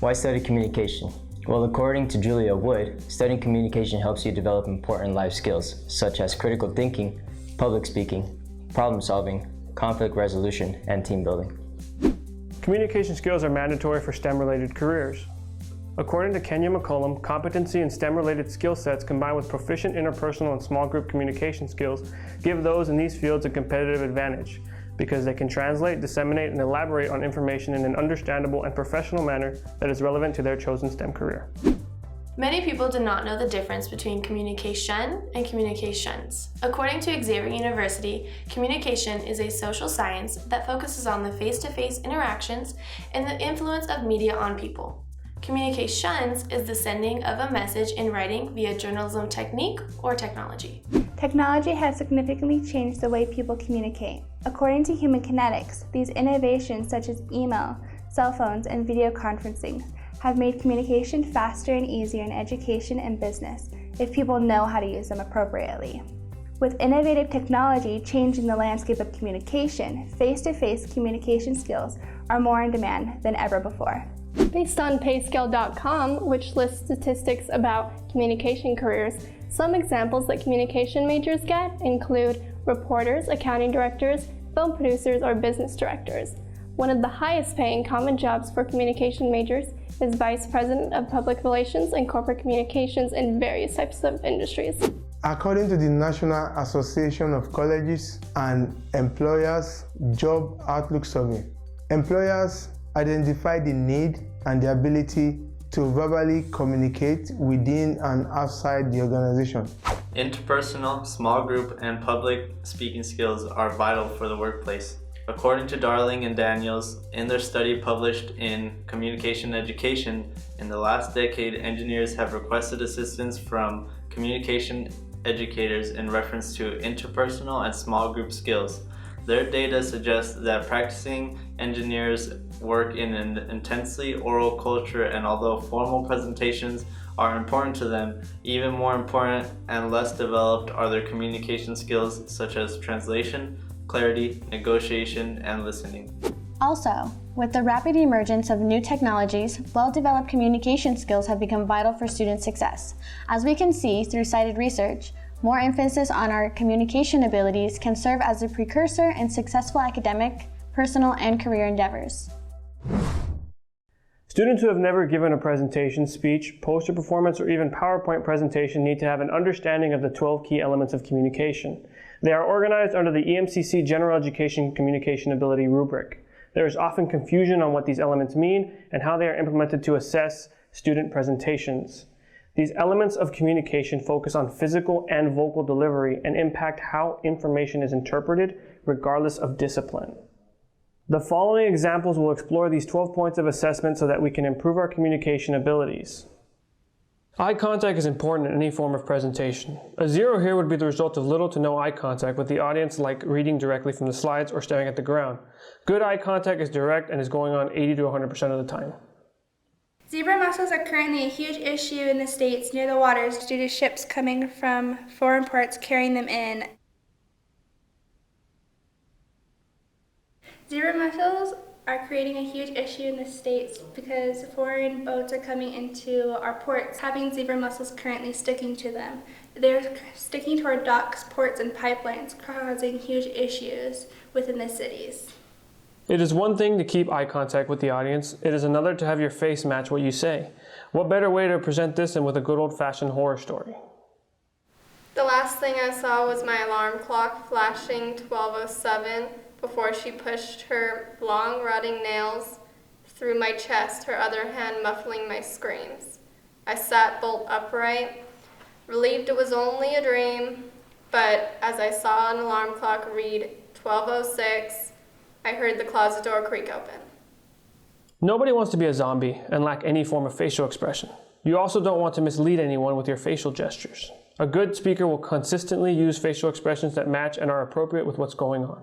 Why study communication? Well, according to Julia Wood, studying communication helps you develop important life skills such as critical thinking, public speaking, problem solving, conflict resolution, and team building. Communication skills are mandatory for STEM-related careers. According to Kenya McCollum, competency in STEM-related skill sets combined with proficient interpersonal and small group communication skills give those in these fields a competitive advantage because they can translate, disseminate, and elaborate on information in an understandable and professional manner that is relevant to their chosen STEM career. Many people do not know the difference between communication and communications. According to Xavier University, communication is a social science that focuses on the face-to-face interactions and the influence of media on people. Communications is the sending of a message in writing via journalism technique or technology. Technology has significantly changed the way people communicate. According to Human Kinetics, these innovations such as email, cell phones, and video conferencing have made communication faster and easier in education and business if people know how to use them appropriately. With innovative technology changing the landscape of communication, face-to-face communication skills are more in demand than ever before. Based on Payscale.com, which lists statistics about communication careers, some examples that communication majors get include reporters, accounting directors, film producers, or business directors. One of the highest paying common jobs for communication majors is Vice President of Public Relations and Corporate Communications in various types of industries. According to the National Association of Colleges and Employers Job Outlook Survey, employers identify the need and the ability to verbally communicate within and outside the organization. Interpersonal, small group, and public speaking skills are vital for the workplace. According to Darling and Daniels, in their study published in Communication Education, in the last decade, engineers have requested assistance from communication educators in reference to interpersonal and small group skills. Their data suggests that practicing engineers work in an intensely oral culture, and although formal presentations are important to them, even more important and less developed are their communication skills such as translation, clarity, negotiation, and listening. Also, with the rapid emergence of new technologies, well-developed communication skills have become vital for student success. As we can see through cited research, more emphasis on our communication abilities can serve as a precursor in successful academic, personal, and career endeavors. Students who have never given a presentation, speech, poster performance, or even PowerPoint presentation need to have an understanding of the 12 key elements of communication. They are organized under the EMCC General Education Communication Ability rubric. There is often confusion on what these elements mean and how they are implemented to assess student presentations. These elements of communication focus on physical and vocal delivery and impact how information is interpreted regardless of discipline. The following examples will explore these 12 points of assessment so that we can improve our communication abilities. Eye contact is important in any form of presentation. A 0 here would be the result of little to no eye contact with the audience, like reading directly from the slides or staring at the ground. Good eye contact is direct and is going on 80 to 100% of the time. Zebra mussels are currently a huge issue in the States near the waters due to ships coming from foreign ports carrying them in. Zebra mussels are creating a huge issue in the States because foreign boats are coming into our ports, having zebra mussels currently sticking to them. They're sticking to our docks, ports, and pipelines, causing huge issues within the cities. It is one thing to keep eye contact with the audience. It is another to have your face match what you say. What better way to present this than with a good old-fashioned horror story? The last thing I saw was my alarm clock flashing 12:07 before she pushed her long rotting nails through my chest, her other hand muffling my screams. I sat bolt upright, relieved it was only a dream, but as I saw an alarm clock read 12:06, I heard the closet door creak open. Nobody wants to be a zombie and lack any form of facial expression. You also don't want to mislead anyone with your facial gestures. A good speaker will consistently use facial expressions that match and are appropriate with what's going on.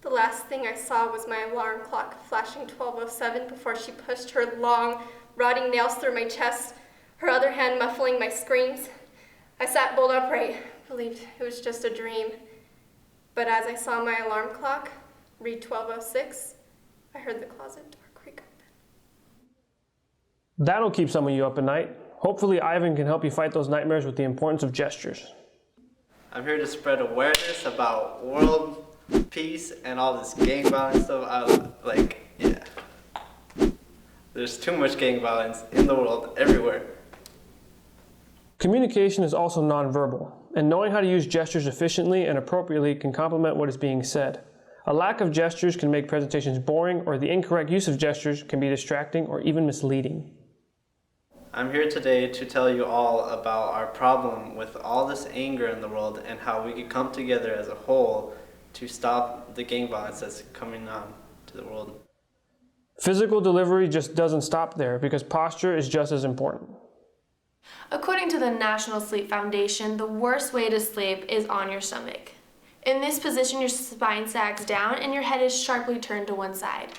The last thing I saw was my alarm clock flashing 12:07 before she pushed her long, rotting nails through my chest, her other hand muffling my screams. I sat bolt upright, believed it was just a dream. But as I saw my alarm clock read 12:06, I heard the closet door creak open. That'll keep some of you up at night. Hopefully Ivan can help you fight those nightmares with the importance of gestures. I'm here to spread awareness about world peace and all this gang violence stuff. There's too much gang violence in the world everywhere. Communication is also nonverbal, and knowing how to use gestures efficiently and appropriately can complement what is being said. A lack of gestures can make presentations boring, or the incorrect use of gestures can be distracting or even misleading. I'm here today to tell you all about our problem with all this anger in the world and how we could come together as a whole to stop the gang violence that's coming on to the world. Physical delivery just doesn't stop there because posture is just as important. According to the National Sleep Foundation, the worst way to sleep is on your stomach. In this position, your spine sags down and your head is sharply turned to one side.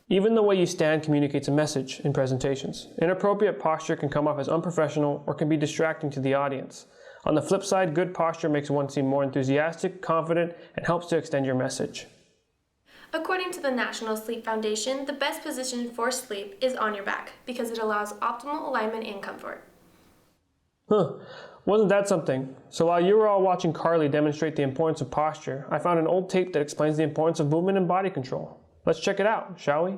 Even the way you stand communicates a message in presentations. Inappropriate posture can come off as unprofessional or can be distracting to the audience. On the flip side, good posture makes one seem more enthusiastic, confident, and helps to extend your message. According to the National Sleep Foundation, the best position for sleep is on your back because it allows optimal alignment and comfort. Wasn't that something? So while you were all watching Carly demonstrate the importance of posture, I found an old tape that explains the importance of movement and body control. Let's check it out, shall we?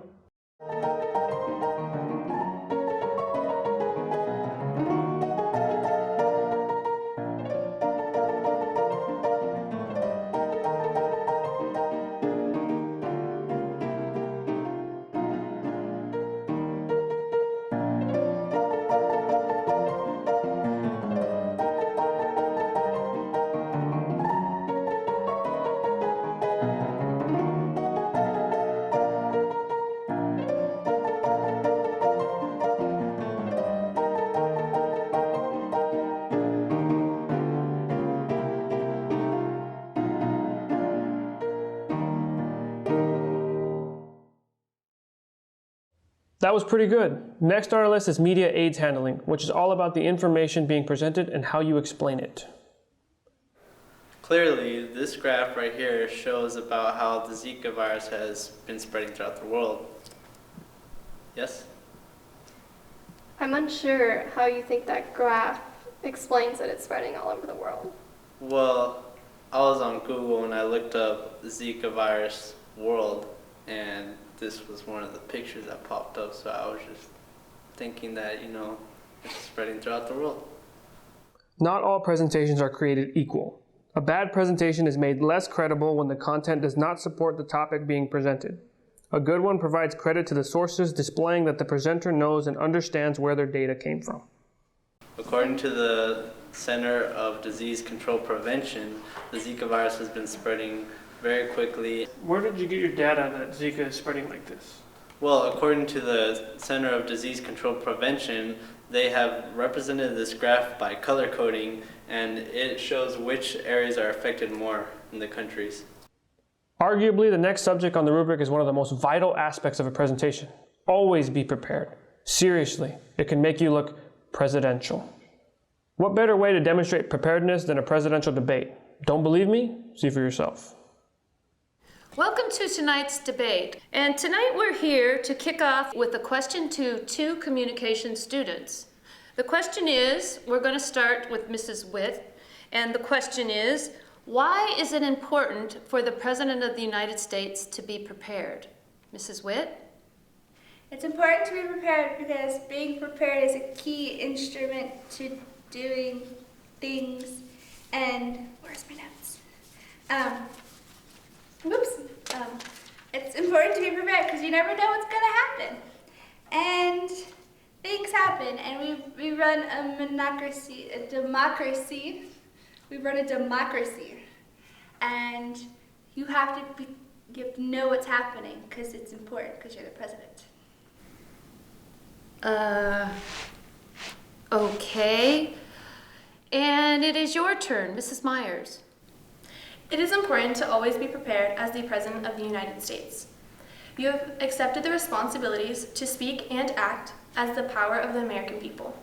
That was pretty good. Next on our list is media aids handling, which is all about the information being presented and how you explain it. Clearly, this graph right here shows about how the Zika virus has been spreading throughout the world. Yes? I'm unsure how you think that graph explains that it's spreading all over the world. Well, I was on Google and I looked up Zika virus world, and this was one of the pictures that popped up, so I was just thinking that, it's spreading throughout the world. Not all presentations are created equal. A bad presentation is made less credible when the content does not support the topic being presented. A good one provides credit to the sources, displaying that the presenter knows and understands where their data came from. According to the Center of Disease Control Prevention, the Zika virus has been spreading very quickly. Where did you get your data that Zika is spreading like this? Well, according to the Center of Disease Control Prevention, they have represented this graph by color coding, and it shows which areas are affected more in the countries. Arguably, the next subject on the rubric is one of the most vital aspects of a presentation. Always be prepared. Seriously, it can make you look presidential. What better way to demonstrate preparedness than a presidential debate? Don't believe me? See for yourself. Welcome to tonight's debate. And tonight we're here to kick off with a question to two communication students. The question is, we're going to start with Mrs. Witt, and the question is, why is it important for the President of the United States to be prepared? Mrs. Witt? It's important to be prepared because being prepared is a key instrument to doing things. And where's my notes? It's important to be prepared because you never know what's going to happen. And things happen, and we run a democracy. We run a democracy. And you have to know what's happening because it's important because you're the president. Okay. And it is your turn, Mrs. Myers. It is important to always be prepared as the President of the United States. You have accepted the responsibilities to speak and act as the power of the American people.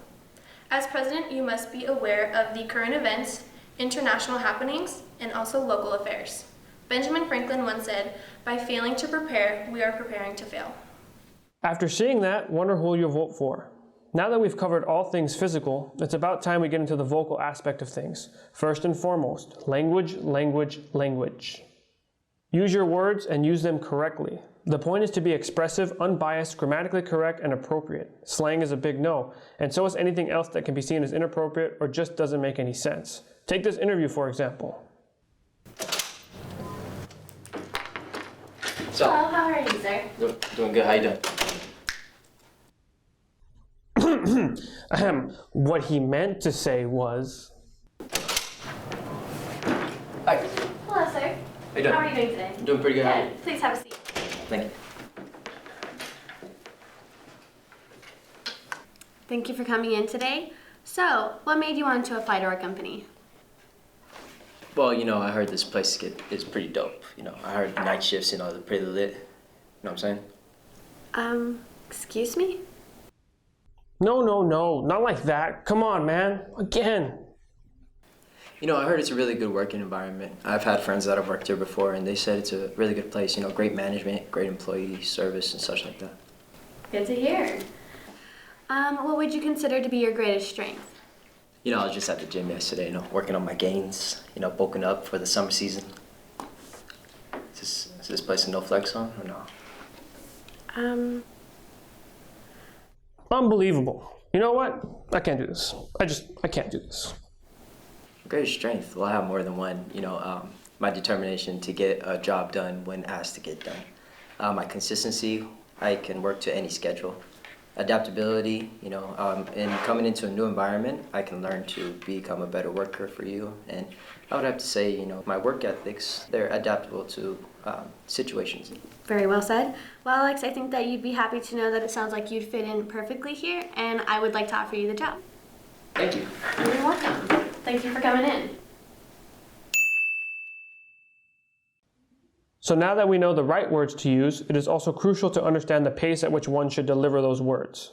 As President, you must be aware of the current events, international happenings, and also local affairs. Benjamin Franklin once said, "By failing to prepare, we are preparing to fail." After seeing that, wonder who you'll vote for. Now that we've covered all things physical, it's about time we get into the vocal aspect of things. First and foremost, language, language, language. Use your words and use them correctly. The point is to be expressive, unbiased, grammatically correct, and appropriate. Slang is a big no, and so is anything else that can be seen as inappropriate or just doesn't make any sense. Take this interview, for example. So, Hello, how are you, sir? doing good. How you doing? What he meant to say was... Hi. Hello, sir. How you doing? How are you doing today? I'm doing pretty good. How are you? Good. Please have a seat. Thank you. Thank you for coming in today. So, what made you want to apply to our company? Well, I heard this place is pretty dope. I heard night shifts, they're pretty lit. You know what I'm saying? Excuse me? No, not like that. Come on, man. Again. I heard it's a really good working environment. I've had friends that have worked here before, and they said it's a really good place. Great management, great employee service, and such like that. Good to hear. What would you consider to be your greatest strength? I was just at the gym yesterday, working on my gains, bulking up for the summer season. Is this place a no flex zone or no? Unbelievable. You know what? I can't do this. I can't do this. Greatest strength. Well, I have more than one. My determination to get a job done when asked to get done. My consistency. I can work to any schedule. Adaptability. In coming into a new environment, I can learn to become a better worker for you. And I would have to say, my work ethics. They're adaptable to situations. Very well said. Well, Alex, I think that you'd be happy to know that it sounds like you'd fit in perfectly here, and I would like to offer you the job. Thank you. You're welcome. Thank you for coming in. So now that we know the right words to use, it is also crucial to understand the pace at which one should deliver those words.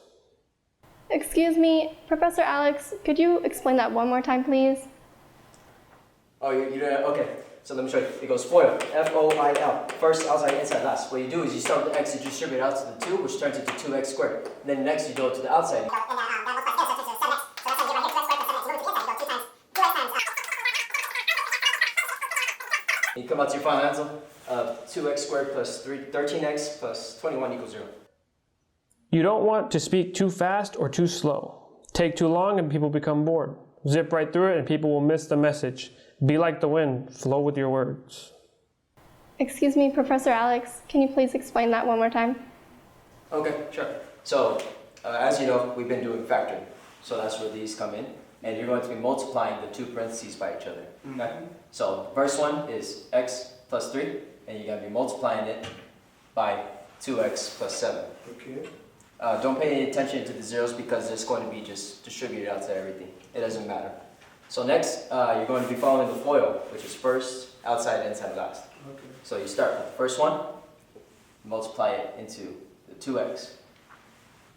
Excuse me, Professor Alex, could you explain that one more time, please? Oh, you do that? Okay. So let me show you. It goes FOIL, F-O-I-L. First, outside, inside, last. What you do is you start with the x, you distribute it out to the 2, which turns into 2x squared. And then next you go to the outside. You come out to your final answer of 2x squared plus 13x plus 21 equals 0. You don't want to speak too fast or too slow. Take too long and people become bored. Zip right through it and people will miss the message. Be like the wind, flow with your words. Excuse me, Professor Alex, can you please explain that one more time? Okay, sure. So, as you know, we've been doing factoring. So that's where these come in. And you're going to be multiplying the two parentheses by each other. Okay? So, first one is x plus 3, and you're going to be multiplying it by 2x plus 7. Okay. Don't pay any attention to the zeros because it's going to be just distributed out to everything. It doesn't matter. So next, you're going to be following the FOIL, which is first, outside, inside, last. Okay. So you start with the first one, multiply it into the 2x.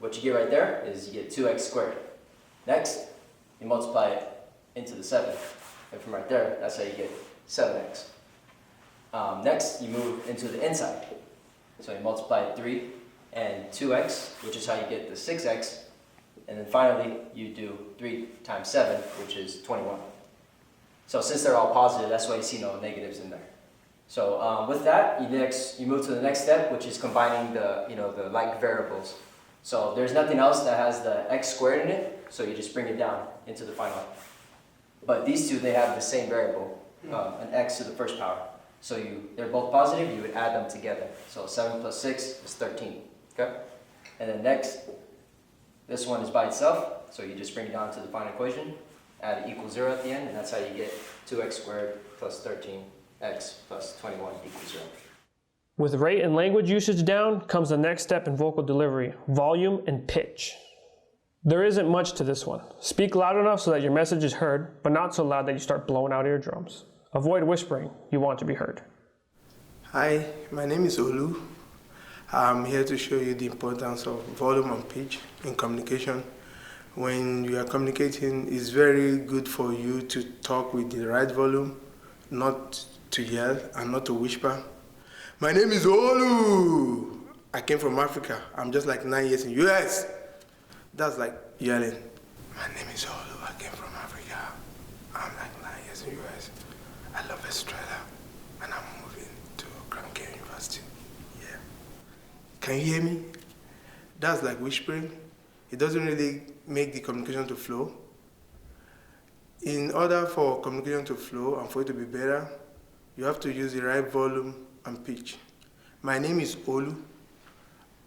What you get right there is you get 2x squared. Next, you multiply it into the 7. And from right there, that's how you get 7x. Next, you move into the inside. So you multiply 3 and 2x, which is how you get the 6x. And then finally, you do 3 times 7, which is 21. So since they're all positive, that's why you see no negatives in there. So with that, you move to the next step, which is combining the like variables. So there's nothing else that has the x squared in it, so you just bring it down into the final. But these two, they have the same variable, an x to the first power. So they're both positive, you would add them together. So 7 plus 6 is 13, okay? And then next, this one is by itself, so you just bring it down to the final equation, add equals 0 at the end, and that's how you get 2x squared plus 13x plus 21 equals 0. With rate and language usage down comes the next step in vocal delivery, volume and pitch. There isn't much to this one. Speak loud enough so that your message is heard, but not so loud that you start blowing out eardrums. Avoid whispering, you want to be heard. Hi, my name is Olu. I'm here to show you the importance of volume and pitch in communication. When you are communicating, it's very good for you to talk with the right volume, not to yell and not to whisper. My name is Olu. I came from Africa. I'm just like 9 years in US. That's like yelling, my name is Olu, I came from Africa. I'm like 9 years in US. I love Australia, and I'm moving to Grand Canyon University. Yeah. Can you hear me? That's like whispering. It doesn't really make the communication to flow. In order for communication to flow and for it to be better, you have to use the right volume and pitch. My name is Olu,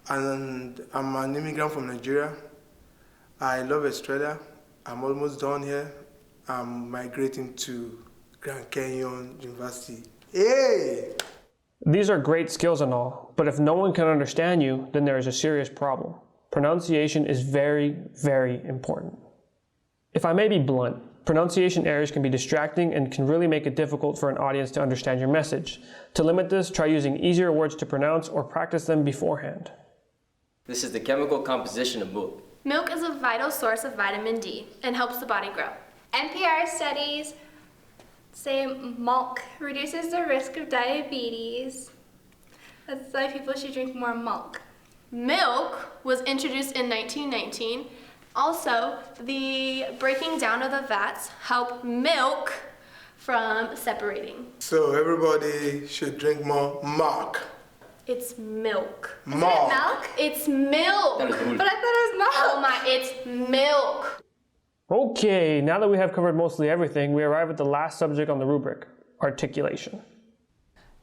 and I'm an immigrant from Nigeria. I love Australia. I'm almost done here. I'm migrating to Grand Canyon University. Hey! These are great skills and all, but if no one can understand you, then there is a serious problem. Pronunciation is very, very important. If I may be blunt, pronunciation errors can be distracting and can really make it difficult for an audience to understand your message. To limit this, try using easier words to pronounce or practice them beforehand. This is the chemical composition of milk. Milk is a vital source of vitamin D and helps the body grow. NPR studies say milk reduces the risk of diabetes. That's why people should drink more milk. Milk was introduced in 1919. Also, the breaking down of the vats help milk from separating. So everybody should drink more milk. It's milk. Milk. Milk? It's milk. But I thought it was milk. Oh my, it's milk. Okay, now that we have covered mostly everything, we arrive at the last subject on the rubric, articulation.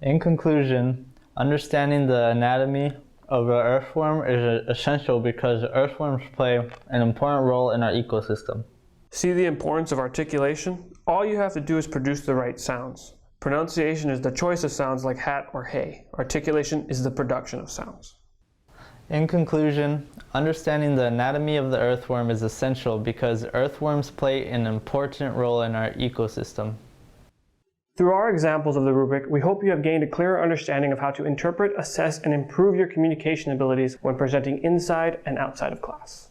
In conclusion, understanding the anatomy of an earthworm is essential because earthworms play an important role in our ecosystem. See the importance of articulation? All you have to do is produce the right sounds. Pronunciation is the choice of sounds like hat or hay. Articulation is the production of sounds. In conclusion, understanding the anatomy of the earthworm is essential because earthworms play an important role in our ecosystem. Through our examples of the rubric, we hope you have gained a clearer understanding of how to interpret, assess, and improve your communication abilities when presenting inside and outside of class.